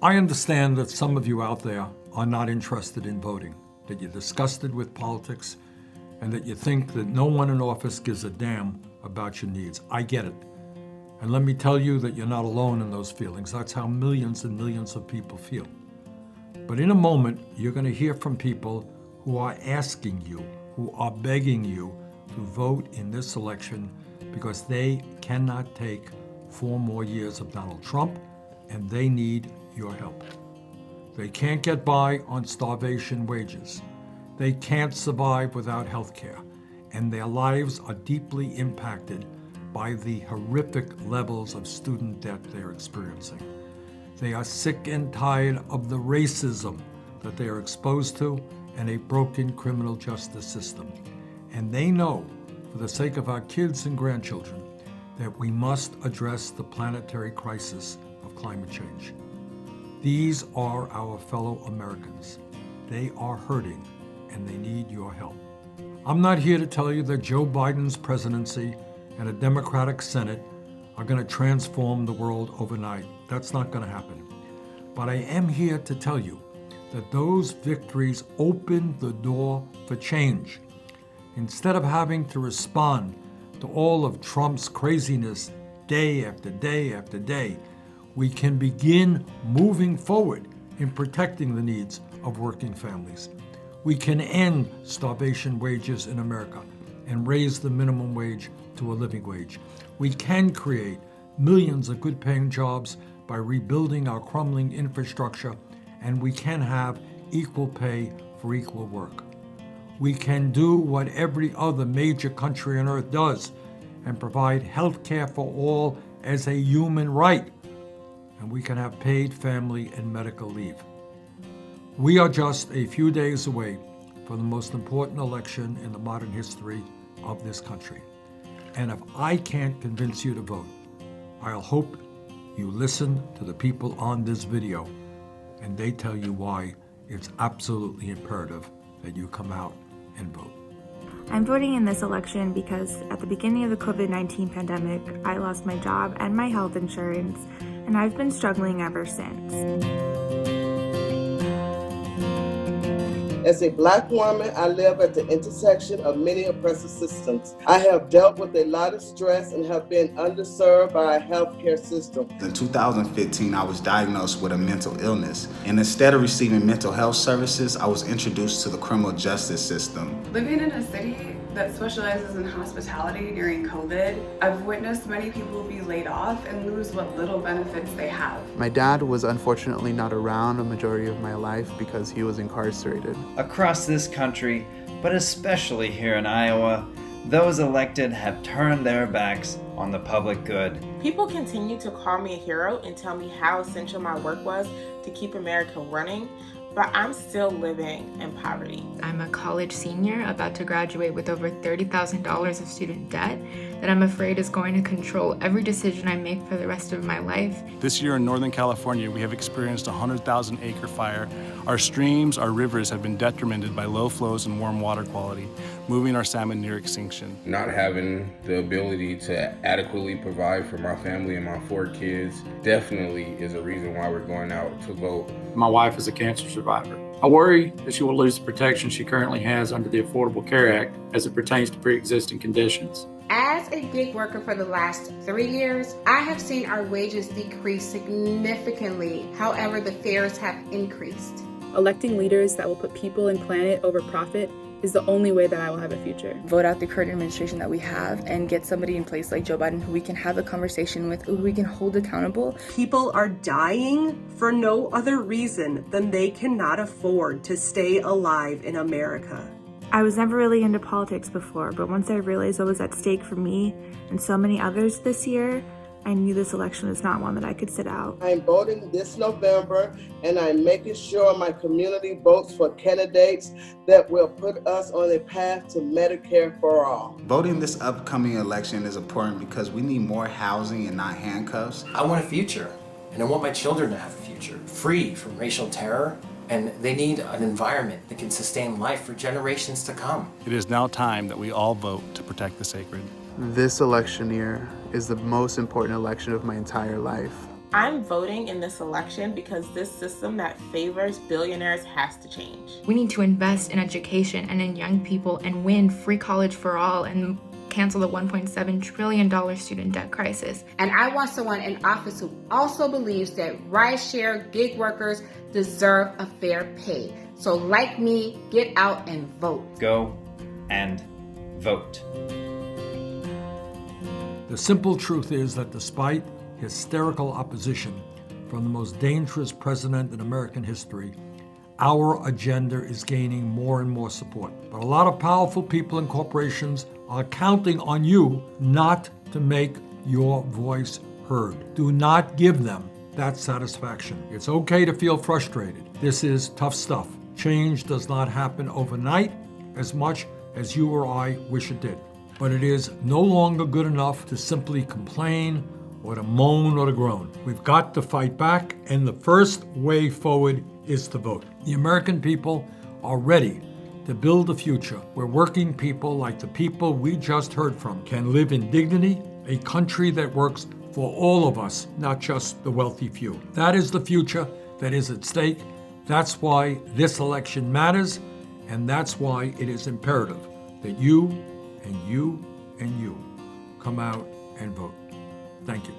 I understand that some of you out there are not interested in voting, that you're disgusted with politics, and that you think that no one in office gives a damn about your needs. I get it. And let me tell you that you're not alone in those feelings. That's how millions and millions of people feel. But in a moment, you're going to hear from people who are asking you, who are begging you to vote in this election because they cannot take 4 more years of Donald Trump, and they need your help. They can't get by on starvation wages. They can't survive without health care, and their lives are deeply impacted by the horrific levels of student debt they're experiencing. They are sick and tired of the racism that they are exposed to and a broken criminal justice system. And they know, for the sake of our kids and grandchildren, that we must address the planetary crisis of climate change. These are our fellow Americans. They are hurting, and they need your help. I'm not here to tell you that Joe Biden's presidency and a Democratic Senate are going to transform the world overnight. That's not going to happen. But I am here to tell you that those victories open the door for change. Instead of having to respond to all of Trump's craziness day after day after day, we can begin moving forward in protecting the needs of working families. We can end starvation wages in America and raise the minimum wage to a living wage. We can create millions of good-paying jobs by rebuilding our crumbling infrastructure, and we can have equal pay for equal work. We can do what every other major country on earth does and provide health care for all as a human right. And we can have paid family and medical leave. We are just a few days away from the most important election in the modern history of this country. And if I can't convince you to vote, I'll hope you listen to the people on this video and they tell you why it's absolutely imperative that you come out and vote. I'm voting in this election because at the beginning of the COVID-19 pandemic, I lost my job and my health insurance, and I've been struggling ever since. As a Black woman, I live at the intersection of many oppressive systems. I have dealt with a lot of stress and have been underserved by our healthcare system. In 2015, I was diagnosed with a mental illness, and instead of receiving mental health services, I was introduced to the criminal justice system. Living in a city that specializes in hospitality during COVID, I've witnessed many people be laid off and lose what little benefits they have. My dad was unfortunately not around a majority of my life because he was incarcerated. Across this country, but especially here in Iowa, those elected have turned their backs on the public good. People continue to call me a hero and tell me how essential my work was to keep America running, but I'm still living in poverty. I'm a college senior about to graduate with over $30,000 of student debt that I'm afraid is going to control every decision I make for the rest of my life. This year in Northern California, we have experienced a 100,000 acre fire. Our streams, our rivers have been detrimented by low flows and warm water quality, moving our salmon near extinction. Not having the ability to adequately provide for my family and my 4 kids definitely is a reason why we're going out to vote. My wife is a cancer survivor. I worry that she will lose the protection she currently has under the Affordable Care Act as it pertains to pre-existing conditions. As a gig worker for the last 3 years, I have seen our wages decrease significantly. However, the fares have increased. Electing leaders that will put people and planet over profit is the only way that I will have a future. Vote out the current administration that we have and get somebody in place like Joe Biden who we can have a conversation with, who we can hold accountable. People are dying for no other reason than they cannot afford to stay alive in America. I was never really into politics before, but once I realized what was at stake for me and so many others this year, I knew this election was not one that I could sit out. I'm voting this November, and I'm making sure my community votes for candidates that will put us on a path to Medicare for all. Voting this upcoming election is important because we need more housing and not handcuffs. I want a future, and I want my children to have a future, free from racial terror, and they need an environment that can sustain life for generations to come. It is now time that we all vote to protect the sacred. This election year is the most important election of my entire life. I'm voting in this election because this system that favors billionaires has to change. We need to invest in education and in young people and win free college for all and cancel the $1.7 trillion student debt crisis. And I want someone in office who also believes that rideshare gig workers deserve a fair pay. So like me, get out and vote. Go and vote. The simple truth is that despite hysterical opposition from the most dangerous president in American history, our agenda is gaining more and more support. But a lot of powerful people and corporations are counting on you not to make your voice heard. Do not give them that satisfaction. It's okay to feel frustrated. This is tough stuff. Change does not happen overnight as much as you or I wish it did. But it is no longer good enough to simply complain or to moan or to groan. We've got to fight back, and the first way forward is to vote. The American people are ready to build a future where working people like the people we just heard from can live in dignity, a country that works for all of us, not just the wealthy few. That is the future that is at stake. That's why this election matters, and that's why it is imperative that you and you and you come out and vote. Thank you.